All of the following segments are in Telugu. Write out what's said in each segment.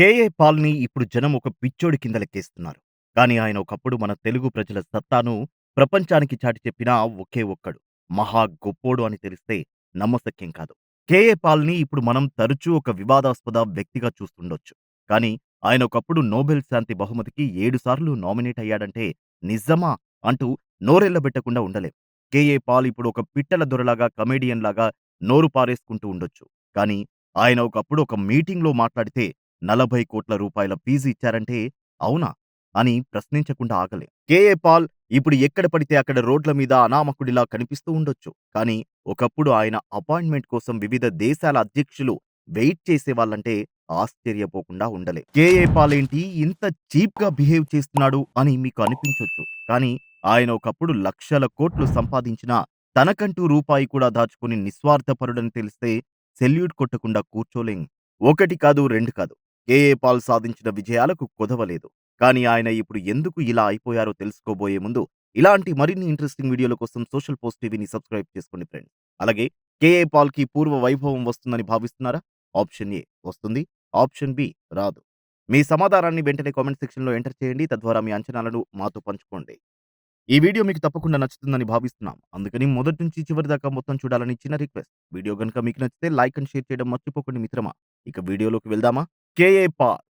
కేఏ పాల్‌ని ఇప్పుడు జనం ఒక పిచ్చోడి కింద లెక్కేస్తున్నారు. కానీ ఆయన ఒకప్పుడు మన తెలుగు ప్రజల సత్తాను ప్రపంచానికి చాటి చెప్పిన ఒకే ఒక్కడు. మహా గొప్పోడు అని తెలిస్తే నమ్మశక్యం కాదు. కేఏ పాల్‌ని ఇప్పుడు మనం తరచూ ఒక వివాదాస్పద వ్యక్తిగా చూస్తుండొచ్చు. కానీ ఆయన ఒకప్పుడు నోబెల్ శాంతి బహుమతికి 7 సార్లు నామినేట్ అయ్యాడంటే నిజమా? అంటూ నోరెళ్లబెట్టకుండా ఉండలేం. కేఏ పాల్ ఇప్పుడు ఒక పిట్టల దొరలాగా, కమెడియన్‌లాగా నోరు పారేసుకుంటూ ఉండొచ్చు. కానీ ఆయన ఒకప్పుడు ఒక మీటింగ్‌లో మాట్లాడితే 40,00,00,000 ఫీజు ఇచ్చారంటే అవునా? అని ప్రశ్నించకుండా ఆగలేం. కేఏ పాల్ ఇప్పుడు ఎక్కడ పడితే అక్కడ రోడ్ల మీద అనామకుడిలా కనిపిస్తూ ఉండొచ్చు. కానీ ఒకప్పుడు ఆయన అపాయింట్‌మెంట్ కోసం వివిధ దేశాల అధ్యక్షులు వెయిట్ చేసేవాళ్ళంటే ఆశ్చర్యపోకుండా ఉండలేం. కేఏ పాల్ ఏంటి ఇంత చీప్‌గా బిహేవ్ చేస్తున్నాడు అని మీకు అనిపించొచ్చు. కానీ ఆయన ఒకప్పుడు లక్షల కోట్లు సంపాదించినా తనకంటూ రూపాయి కూడా దాచుకొని నిస్వార్థపరుడని తెలిస్తే సెల్యూట్ కొట్టకుండా కూర్చోలేం. ఒకటి కాదు, 2 కాదు. కేఏ పాల్ సాధించిన విజయాలకు కొదవలేదు. కానీ ఆయన ఇప్పుడు ఎందుకు ఇలా అయిపోయారో తెలుసుకోబోయే ముందు, ఇలాంటి మరిన్ని ఇంట్రెస్టింగ్ వీడియోల కోసం సోషల్ పోస్ట్ టీవీని సబ్స్క్రైబ్ చేసుకోండి ఫ్రెండ్స్. అలాగే కేఏ పాల్‌కి పూర్వ వైభవం వస్తుందని భావిస్తున్నారా? ఆప్షన్ ఏ వస్తుంది. ఆప్షన్ బి రాదు. మీ సమాధానాన్ని వెంటనే కామెంట్ సెక్షన్‌లో ఎంటర్ చేయండి. తద్వారా మీ అంచనాలను మాతో పంచుకోండి. ఈ వీడియో మీకు తప్పకుండా నచ్చుతుందని భావిస్తున్నాం. అందుకని మొదటి నుంచి చివరి దాకా మొత్తం చూడాలని చిన్న రిక్వెస్ట్. వీడియో గనుక మీకు నచ్చితే లైక్ అండ్ షేర్ చేయడం మర్చిపోకండి మిత్రమా. ఇక వీడియోలోకి వెళ్దామా? కేఏ పాల్,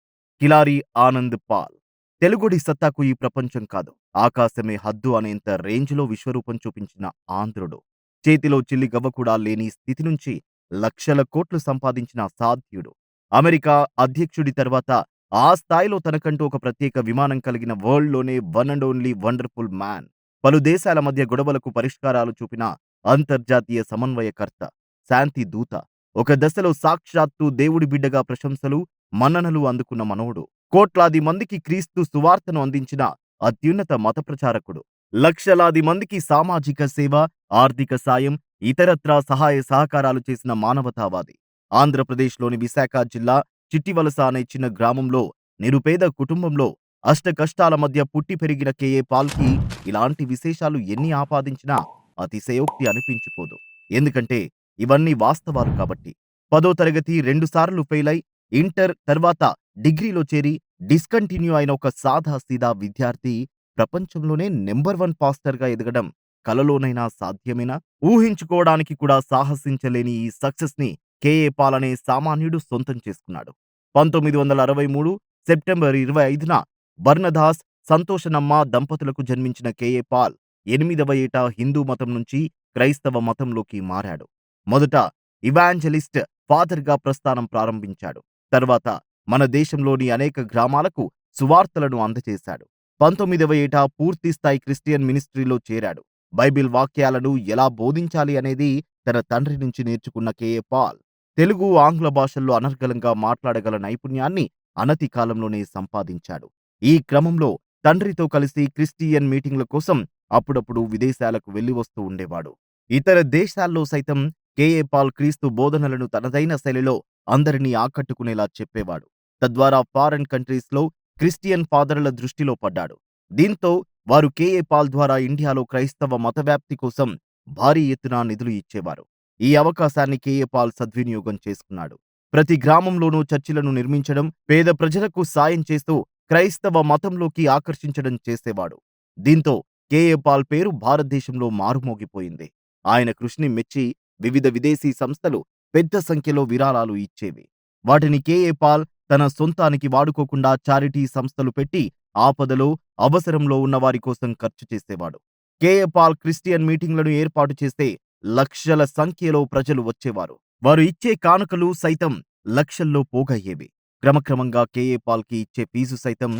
కిలారి ఆనంద్ పాల్. తెలుగుడి సత్తాకు ఈ ప్రపంచం కాదు, ఆకాశమే హద్దు అనేంత రేంజ్‌లో విశ్వరూపం చూపించిన ఆంధ్రుడు. చేతిలో చిల్లి గవ్వ కూడా లేని స్థితి నుంచి లక్షల కోట్లు సంపాదించిన సాధ్యుడు. అమెరికా అధ్యక్షుడి తర్వాత ఆ స్థాయిలో తనకంటూ ఒక ప్రత్యేక విమానం కలిగిన వరల్డ్‌లోనే one and only wonderful man. పలు దేశాల మధ్య గొడవలకు పరిష్కారాలు చూపిన అంతర్జాతీయ సమన్వయకర్త, శాంతి దూత. ఒక దశలో సాక్షాత్తు దేవుడి బిడ్డగా ప్రశంసలు, మన్ననలు అందుకున్న మనోడు. కోట్లాది మందికి క్రీస్తు సువార్తను అందించిన అత్యున్నత మత ప్రచారకుడు. లక్షలాది మందికి సామాజిక సేవ, ఆర్థిక సాయం, ఇతరత్రా సహాయ సహకారాలు చేసిన మానవతావాది. ఆంధ్రప్రదేశ్‌లోని విశాఖ జిల్లా చిట్టివలస అనే చిన్న గ్రామంలో నిరుపేద కుటుంబంలో అష్టకష్టాల మధ్య పుట్టి పెరిగిన కేఏ పాల్‌కి ఇలాంటి విశేషాలు ఎన్ని ఆపాదించినా అతిశయోక్తి అనిపించుకోదు. ఎందుకంటే ఇవన్నీ వాస్తవాలు కాబట్టి. 10వ తరగతి 2 సార్లు ఫెయిలై, ఇంటర్ తర్వాత డిగ్రీలో చేరి డిస్కంటిన్యూ అయిన ఒక సాదా సీదా విద్యార్థి ప్రపంచంలోనే నంబర్ 1 పాస్టర్‌గా ఎదగడం కలలోనైనా సాధ్యమేనా? ఊహించుకోవడానికి కూడా సాహసించలేని ఈ సక్సెస్‌ని కేఏ పాల్ అనే సామాన్యుడు సొంతం చేసుకున్నాడు. 1963 సెప్టెంబర్ 25న బర్నదాస్, సంతోషనమ్మ దంపతులకు జన్మించిన కేఏ పాల్ 8వ ఏట హిందూ మతం నుంచి క్రైస్తవ మతంలోకి మారాడు. మొదట ఇవాంజలిస్ట్ ఫాదర్‌గా ప్రస్థానం ప్రారంభించాడు. తర్వాత మన దేశంలోని అనేక గ్రామాలకు సువార్తలను అందజేశాడు. 19వ ఏట పూర్తి స్థాయి క్రిస్టియన్ మినిస్ట్రీలో చేరాడు. బైబిల్ వాక్యాలను ఎలా బోధించాలి అనేది తన తండ్రి నుంచి నేర్చుకున్న కేఏ పాల్ తెలుగు, ఆంగ్ల భాషల్లో అనర్గళంగా మాట్లాడగల నైపుణ్యాన్ని అనతి కాలంలోనే సంపాదించాడు. ఈ క్రమంలో తండ్రితో కలిసి క్రిస్టియన్ మీటింగ్ల కోసం అప్పుడప్పుడు విదేశాలకు వెళ్లి వస్తూ ఉండేవాడు. ఇతర దేశాల్లో సైతం కేఏ పాల్ క్రీస్తు బోధనలను తనదైన శైలిలో అందరినీ ఆకట్టుకునేలా చెప్పేవాడు. తద్వారా ఫారెన్ కంట్రీస్‌లో క్రిస్టియన్ ఫాదర్‌ల దృష్టిలో పడ్డాడు. దీంతో వారు కేఏ పాల్ ద్వారా ఇండియాలో క్రైస్తవ మత వ్యాప్తి కోసం భారీ ఎత్తున నిధులు ఇచ్చేవారు. ఈ అవకాశాన్ని కేఏ పాల్ సద్వినియోగం చేసుకున్నాడు. ప్రతి గ్రామంలోనూ చర్చిలను నిర్మించడం, పేద ప్రజలకు సాయం చేస్తూ క్రైస్తవ మతంలోకి ఆకర్షించడం చేసేవాడు. దీంతో కేఏ పాల్ పేరు భారతదేశంలో మారుమోగిపోయింది. ఆయన కృషిని మెచ్చి వివిధ విదేశీ సంస్థలు పెద్ద సంఖ్యలో విరాళాలు ఇచ్చేవి. వాటిని కేఏ పాల్ తన సొంతానికి వాడుకోకుండా చారిటీ సంస్థలు పెట్టి ఆపదలో, అవసరంలో ఉన్న వారి కోసం ఖర్చు చేసేవాడు. కేఏ పాల్ క్రిస్టియన్ మీటింగ్లను ఏర్పాటు చేస్తే లక్షల సంఖ్యలో ప్రజలు వచ్చేవారు. వారు ఇచ్చే కానుకలు సైతం లక్షల్లో పోగయ్యేవి. క్రమక్రమంగా కేఏ పాల్‌కి ఇచ్చే ఫీజు సైతం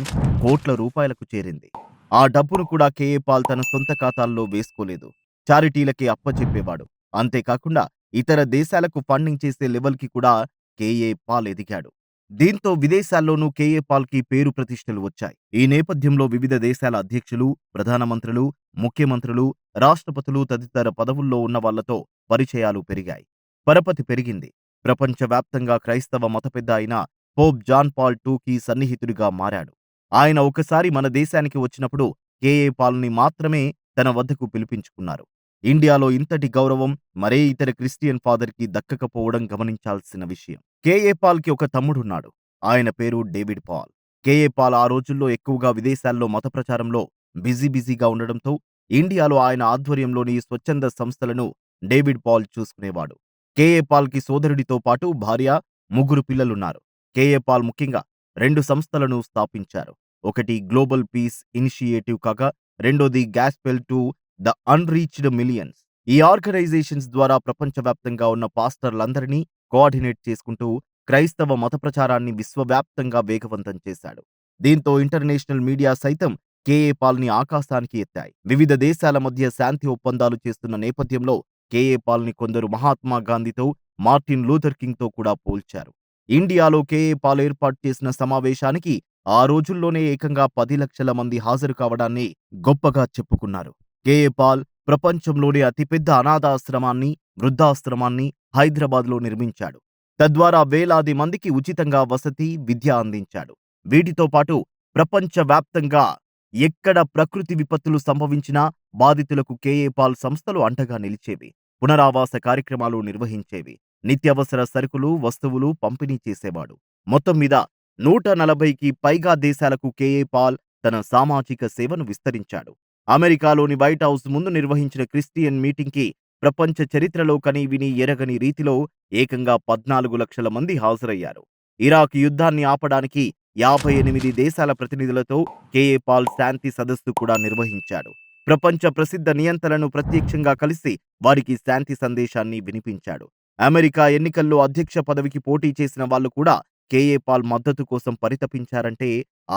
కోట్ల రూపాయలకు చేరింది. ఆ డబ్బును కూడా కేఏ పాల్ తన సొంత ఖాతాల్లో వేసుకోలేదు. చారిటీలకే అప్పచెప్పేవాడు. అంతేకాకుండా ఇతర దేశాలకు ఫండింగ్ చేసే లెవెల్‌కి కూడా కేఏ పాల్ ఎదిగాడు. దీంతో విదేశాల్లోనూ కేఏ పాల్‌కి పేరు ప్రతిష్టలు వచ్చాయి. ఈ నేపథ్యంలో వివిధ దేశాల అధ్యక్షులు, ప్రధానమంత్రులు, ముఖ్యమంత్రులు, రాష్ట్రపతులు తదితర పదవుల్లో ఉన్న వాళ్ళతో పరిచయాలు పెరిగాయి. పరపతి పెరిగింది. ప్రపంచవ్యాప్తంగా క్రైస్తవ మత పెద్ద అయిన పోప్ జాన్ పాల్ టూకి సన్నిహితుడిగా మారాడు. ఆయన ఒకసారి మన దేశానికి వచ్చినప్పుడు కేఏ పాల్‌ని మాత్రమే తన వద్దకు పిలిపించుకున్నారు. ఇండియాలో ఇంతటి గౌరవం మరే ఇతర క్రిస్టియన్ ఫాదర్‌కి దక్కకపోవడం గమనించాల్సిన విషయం. కేఏ పాల్‌కి ఒక తమ్ముడున్నాడు. ఆయన పేరు డేవిడ్ పాల్. కేఏ పాల్ ఆ రోజుల్లో ఎక్కువగా విదేశాల్లో మత ప్రచారంలో బిజీగా ఉండడంతో ఇండియాలో ఆయన ఆధ్వర్యంలోని స్వచ్ఛంద సంస్థలను డేవిడ్ పాల్ చూసుకునేవాడు. కేఏ పాల్‌కి సోదరుడితో పాటు భార్య, ముగ్గురు పిల్లలున్నారు. కేఏ పాల్ ముఖ్యంగా 2 సంస్థలను స్థాపించారు. ఒకటి గ్లోబల్ పీస్ ఇనిషియేటివ్ కాగా, రెండోది gospel to the unreached millions. ఈ ఆర్గనైజేషన్స్ ద్వారా ప్రపంచవ్యాప్తంగా ఉన్న పాస్టర్లందరినీ కోఆర్డినేట్ చేసుకుంటూ క్రైస్తవ మత ప్రచారాన్ని విశ్వవ్యాప్తంగా వేగవంతం చేశాడు. దీంతో ఇంటర్నేషనల్ మీడియా సైతం కేఏ పాల్‌ని ఆకాశానికి ఎత్తాయి. వివిధ దేశాల మధ్య శాంతి ఒప్పందాలు చేస్తున్న నేపథ్యంలో కేఏ పాల్‌ని కొందరు మహాత్మా గాంధీతో, మార్టిన్ లూథర్ కింగ్‌తో కూడా పోల్చారు. ఇండియాలో కేఏ పాల్ ఏర్పాటు చేసిన సమావేశానికి ఆ రోజుల్లోనే ఏకంగా 10 లక్షల మంది హాజరు కావడాన్ని గొప్పగా చెప్పుకున్నారు. కేఏ పాల్ ప్రపంచంలోనే అతిపెద్ద అనాథాశ్రమాన్ని, వృద్ధాశ్రమాన్ని హైదరాబాద్‌లో నిర్మించాడు. తద్వారా వేలాది మందికి ఉచితంగా వసతి, విద్య అందించాడు. వీటితో పాటు ప్రపంచవ్యాప్తంగా ఎక్కడ ప్రకృతి విపత్తులు సంభవించినా బాధితులకు కేఏ పాల్ సంస్థలు అండగా నిలిచేవి. పునరావాస కార్యక్రమాలు నిర్వహించేవి. నిత్యావసర సరుకులు, వస్తువులు పంపిణీ చేసేవాడు. మొత్తం మీద 140కి పైగా దేశాలకు కేఏ పాల్ తన సామాజిక సేవను విస్తరించాడు. అమెరికాలోని వైట్ హౌస్ ముందు నిర్వహించిన క్రిస్టియన్ మీటింగ్‌కి ప్రపంచ చరిత్రలో కనీవినీ ఎరగని రీతిలో ఏకంగా 14 లక్షల మంది హాజరయ్యారు. ఇరాక్ యుద్ధాన్ని ఆపడానికి 58 దేశాల ప్రతినిధులతో కేఏ పాల్ శాంతి సదస్సు కూడా నిర్వహించాడు. ప్రపంచ ప్రసిద్ధ నియంతలను ప్రత్యక్షంగా కలిసి వారికి శాంతి సందేశాన్ని వినిపించాడు. అమెరికా ఎన్నికల్లో అధ్యక్ష పదవికి పోటీ చేసిన వాళ్ళు కూడా కేఏ పాల్ మద్దతు కోసం పరితపించారంటే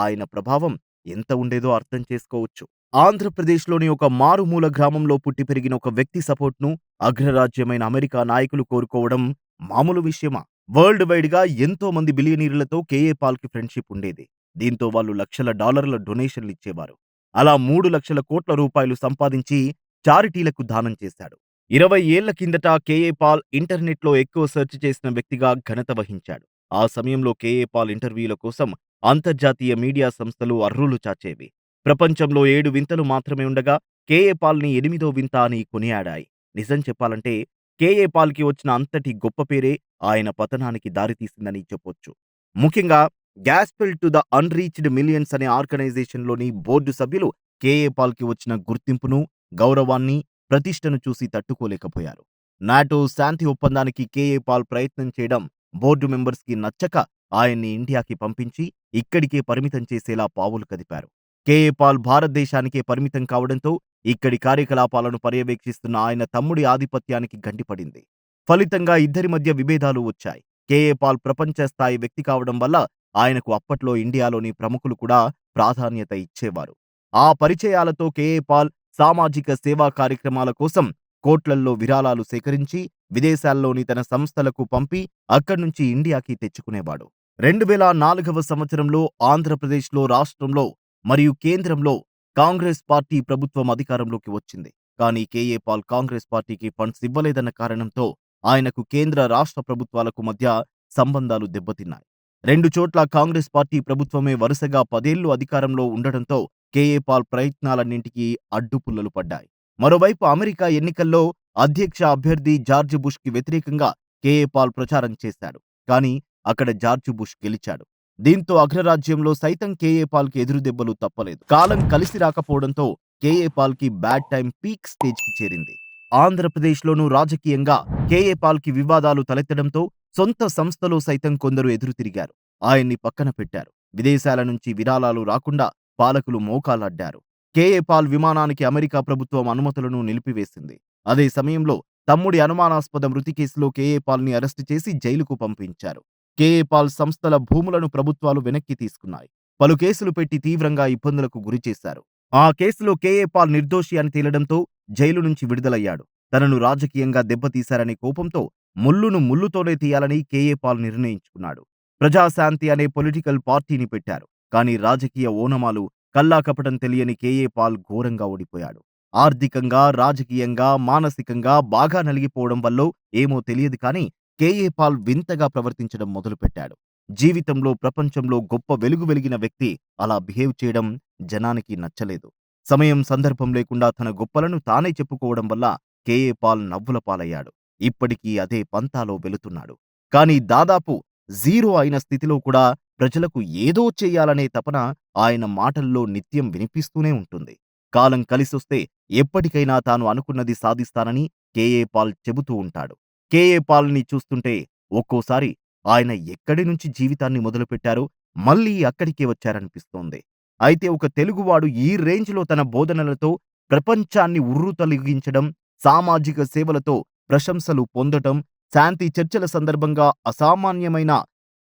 ఆయన ప్రభావం ఎంత ఉండేదో అర్థం చేసుకోవచ్చు. ఆంధ్రప్రదేశ్‌లోని ఒక మారుమూల గ్రామంలో పుట్టి పెరిగిన ఒక వ్యక్తి సపోర్ట్‌ను అగ్రరాజ్యమైన అమెరికా నాయకులు కోరుకోవడం మామూలు విషయమా? వరల్డ్ వైడ్‌గా ఎంతో మంది బిలియనీర్లతో కేఏ పాల్‌కి ఫ్రెండ్‌షిప్ ఉండేది. దీంతో వాళ్ళు లక్షల డాలర్ల డొనేషన్‌లిచ్చేవారు. అలా 3,00,00,000 రూపాయలు సంపాదించి చారిటీలకు దానం చేశాడు. 20 ఏళ్ల కిందట కేఏ పాల్ ఇంటర్నెట్‌లో ఎక్కువ సెర్చ్ చేసిన వ్యక్తిగా ఘనత వహించాడు. ఆ సమయంలో కేఏ పాల్ ఇంటర్వ్యూల కోసం అంతర్జాతీయ మీడియా సంస్థలు అర్రులు చాచేవి. ప్రపంచంలో 7 వింతలు మాత్రమే ఉండగా కేఏ పాల్‌ని 8వ వింత అని కొనియాడాయి. నిజం చెప్పాలంటే కేఏ పాల్‌కి వచ్చిన అంతటి గొప్ప పేరే ఆయన పతనానికి దారితీసిందని చెప్పొచ్చు. ముఖ్యంగా gospel to the unreached millions అనే ఆర్గనైజేషన్‌లోని బోర్డు సభ్యులు కేఏ పాల్‌కి వచ్చిన గుర్తింపును, గౌరవాన్ని, ప్రతిష్టను చూసి తట్టుకోలేకపోయారు. నాటో శాంతి ఒప్పందానికి కేఏ పాల్ ప్రయత్నం చేయడం బోర్డు మెంబర్స్‌కి నచ్చక ఆయన్ని ఇండియాకి పంపించి ఇక్కడికే పరిమితం చేసేలా పావులు కదిపారు. కేఏ పాల్ భారతదేశానికే పరిమితం కావడంతో ఇక్కడి కార్యకలాపాలను పర్యవేక్షిస్తున్న ఆయన తమ్ముడి ఆధిపత్యానికి గండిపడింది. ఫలితంగా ఇద్దరి మధ్య విభేదాలు వచ్చాయి. కేఏ పాల్ ప్రపంచ స్థాయి వ్యక్తి కావడం వల్ల ఆయనకు అప్పట్లో ఇండియాలోని ప్రముఖులు కూడా ప్రాధాన్యత ఇచ్చేవారు. ఆ పరిచయాలతో కేఏ పాల్ సామాజిక సేవా కార్యక్రమాల కోసం కోట్లల్లో విరాళాలు సేకరించి విదేశాల్లోని తన సంస్థలకు పంపి అక్కడ్నుంచి ఇండియాకి తెచ్చుకునేవాడు. 2004వ సంవత్సరంలో ఆంధ్రప్రదేశ్‌లో రాష్ట్రంలో మరియు కేంద్రంలో కాంగ్రెస్ పార్టీ ప్రభుత్వం అధికారంలోకి వచ్చింది. కానీ కేఏ పాల్ కాంగ్రెస్ పార్టీకి ఫండ్స్ ఇవ్వలేదన్న కారణంతో ఆయనకు కేంద్ర, రాష్ట్ర ప్రభుత్వాలకు మధ్య సంబంధాలు దెబ్బతిన్నాయి. 2 చోట్ల కాంగ్రెస్ పార్టీ ప్రభుత్వమే వరుసగా 10 ఏళ్లు అధికారంలో ఉండడంతో కేఏ పాల్ ప్రయత్నాలన్నింటికీ అడ్డుపుల్లలు పడ్డాయి. మరోవైపు అమెరికా ఎన్నికల్లో అధ్యక్ష అభ్యర్థి జార్జ్ బుష్‌కి వ్యతిరేకంగా కేఏ పాల్ ప్రచారం చేశాడు. కానీ అక్కడ జార్జ్ బుష్ గెలిచాడు. దీంతో అగ్రరాజ్యంలో సైతం కేఏ పాల్‌కి ఎదురుదెబ్బలు తప్పలేదు. కాలం కలిసి రాకపోవడంతో కేఏ పాల్‌కి బ్యాడ్ టైం పీక్ స్టేజ్‌కి చేరింది. ఆంధ్రప్రదేశ్‌లోనూ రాజకీయంగా కేఏ పాల్‌కి వివాదాలు తలెత్తడంతో సొంత సంస్థలో సైతం కొందరు ఎదురు తిరిగారు. ఆయన్ని పక్కన పెట్టారు. విదేశాల నుంచి విరాళాలు రాకుండా పాలకులు మోకాలడ్డారు. కేఏ పాల్ విమానానికి అమెరికా ప్రభుత్వం అనుమతులను నిలిపివేసింది. అదే సమయంలో తమ్ముడి అనుమానాస్పద మృతి కేసులో కేఏ పాల్‌ని అరెస్టు చేసి జైలుకు పంపించారు. కేఏ పాల్ సంస్థల భూములను ప్రభుత్వాలు వెనక్కి తీసుకున్నాయి. పలు కేసులు పెట్టి తీవ్రంగా ఇబ్బందులకు గురిచేశారు. ఆ కేసులో కేఏ పాల్ నిర్దోషి అని తేలడంతో జైలు నుంచి విడుదలయ్యాడు. తనను రాజకీయంగా దెబ్బతీశారనే కోపంతో ముల్లును ముల్లుతోనే తీయాలని కేఏ పాల్ నిర్ణయించుకున్నాడు. ప్రజాశాంతి అనే పొలిటికల్ పార్టీని పెట్టారు. కానీ రాజకీయ ఓనమాలు, కల్లాకపటం తెలియని కేఏ పాల్ ఘోరంగా ఓడిపోయాడు. ఆర్థికంగా, రాజకీయంగా, మానసికంగా బాగా నలిగిపోవడం వల్లో ఏమో తెలియదు కానీ కేఏ పాల్ వింతగా ప్రవర్తించడం మొదలుపెట్టాడు. జీవితంలో, ప్రపంచంలో గొప్ప వెలుగు వెలిగిన వ్యక్తి అలా బిహేవ్ చేయడం జనానికి నచ్చలేదు. సమయం, సందర్భం లేకుండా తన గొప్పలను తానే చెప్పుకోవడం వల్ల కేఏ పాల్ నవ్వుల పాలయ్యాడు. ఇప్పటికీ అదే పంతాలో వెళుతున్నాడు. కానీ దాదాపు జీరో అయిన స్థితిలో కూడా ప్రజలకు ఏదో చేయాలనే తపన ఆయన మాటల్లో నిత్యం వినిపిస్తూనే ఉంటుంది. కాలం కలిసొస్తే ఎప్పటికైనా తాను అనుకున్నది సాధిస్తానని కేఏ పాల్ చెబుతూ ఉంటాడు. కేఏ పాల్‌ని చూస్తుంటే ఒక్కోసారి ఆయన ఎక్కడి నుంచి జీవితాన్ని మొదలుపెట్టారో మళ్ళీ అక్కడికే వచ్చారనిపిస్తోంది. అయితే ఒక తెలుగువాడు ఈ రేంజ్‌లో తన బోధనలతో ప్రపంచాన్ని ఉర్రూతలూగించడం, సామాజిక సేవలతో ప్రశంసలు పొందటం, శాంతి చర్చల సందర్భంగా అసామాన్యమైన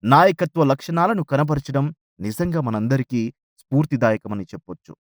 నాయకత్వ లక్షణాలను కనబరచడం నిజంగా మనందరికీ స్ఫూర్తిదాయకమని చెప్పొచ్చు.